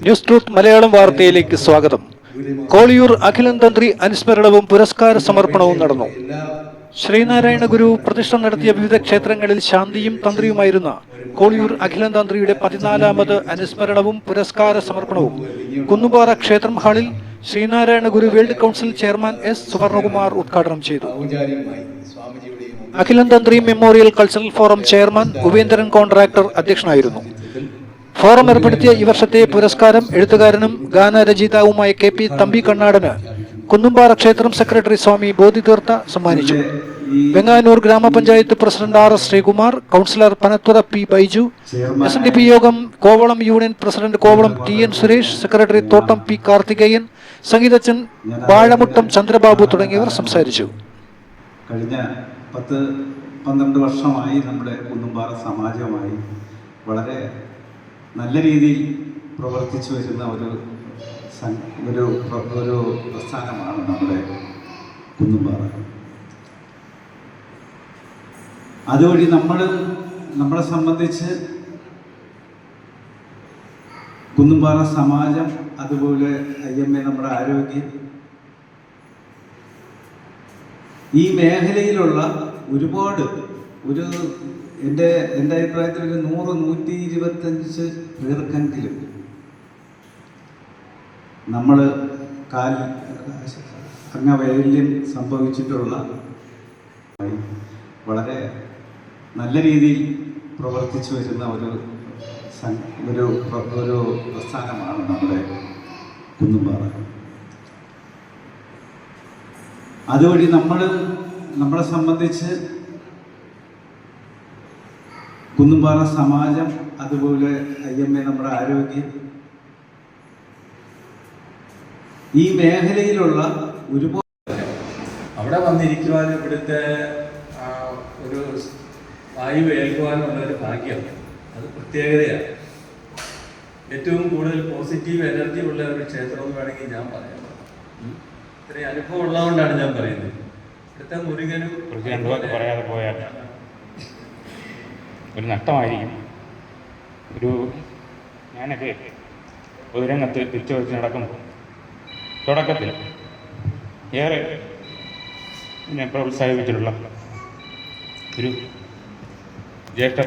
News truth Malayalam വാർത്തയിലേക്ക് സ്വാഗതം. കോളിയൂർ അഖിലം തന്ത്രി അനുസ്മരണവും പുരസ്കാര സമർപ്പണവും നടന്നു. ശ്രീനാരായണ ഗുരു പ്രതിഷ്ഠ നടത്തിയ വിവിധ ക്ഷേത്രങ്ങളിൽ ശാന്തിയും തന്ത്രിയുമായിരുന്ന കോളിയൂർ അഖിലം തന്ത്രിയുടെ 14ാമത് അനുസ്മരണവും പുരസ്കാര സമർപ്പണവും കുന്നുപാറ ക്ഷേത്രം ഹാളിൽ Sreenarayana Guru world council chairman S Suvarnakumar ഉദ്ഘാടനം ചെയ്തു. Akhilam Thanthri memorial cultural forum chairman Upendran contractor അധ്യക്ഷനായിരുന്നു. ഫോറം ഏർപ്പെടുത്തിയ ഈ വർഷത്തെ പുരസ്കാരം എഴുത്തുകാരനും ഗാനരചയിതാവുമായ KP തമ്പി കണ്ണാടന് കുന്നുംപാറ ക്ഷേത്രം സെക്രട്ടറി സ്വാമി ബോധിതീർത്ഥ സമ്മാനിച്ചു. വെങ്ങാനൂർ ഗ്രാമപഞ്ചായത്ത് president RS Sreekumar, councillor Panathura P Baiju, SNDP യോഗം Kovalam union president Kovalam TN Suresh, secretary തോട്ടം P കാർത്തികേയൻ, സംഗീതജ്ഞൻ വാഴമുട്ടം ചന്ദ്രബാബു തുടങ്ങിയവർ സംസാരിച്ചു. കഴിഞ്ഞ 10-12 വർഷമായി നമ്മുടെ കുന്നുംപാറ സമാജമായി വളരെ നല്ല രീതിയിൽ പ്രവർത്തിച്ചു വരുന്ന ഒരു പ്രസ്ഥാനമാണ് നമ്മുടെ കുന്നുംപാറ. അതുവഴി നമ്മളെ സംബന്ധിച്ച് കുന്നുംപാറ സമാജം, അതുപോലെ IMA നമ്മുടെ ആരോഗ്യം, ഈ മേഖലയിലുള്ള ഒരുപാട് എൻ്റെ അഭിപ്രായത്തിൽ ഒരു 100-125 പേർക്കെങ്കിലും നമ്മൾ അംഗവൈകല്യം സംഭവിച്ചിട്ടുള്ള വളരെ നല്ല രീതിയിൽ പ്രവർത്തിച്ചു വരുന്ന ഒരു പ്രസ്ഥാനമാണ് നമ്മുടെ കുന്നുംപാറ. അതുവഴി നമ്മളെ സംബന്ധിച്ച് കുന്നുംപാറ സമാജം, അതുപോലെ IMA നമ്മുടെ ആരോഗ്യം, ഈ മേഖലയിലുള്ള ഒരുപാട് അവിടെ വന്നിരിക്കുവാനും ഇവിടുത്തെ ഒരു വായു ഏൽക്കുവാനുള്ള ഒരു ഭാഗ്യം, അത് പ്രത്യേകതയാണ്. ഏറ്റവും കൂടുതൽ പോസിറ്റീവ് എനർജി ഉള്ള ഒരു ക്ഷേത്രം എന്ന് വേണമെങ്കിൽ ഞാൻ പറയാം. ഇത്രയും അനുഭവം ഉള്ളതുകൊണ്ടാണ് ഞാൻ പറയുന്നത്. ഇവിടുത്തെ മുരുകനും പറയാതെ പോയാൽ ഒരു നഷ്ടമായിരിക്കും. ഞാനൊക്കെ പൊതുരംഗത്ത് തിരിച്ചു വെച്ച് നടക്കുമ്പോൾ തുടക്കത്തിൽ ഏറെ എന്നെ പ്രോത്സാഹിപ്പിച്ചിട്ടുള്ള ഒരു ജ്യേഷ്ഠ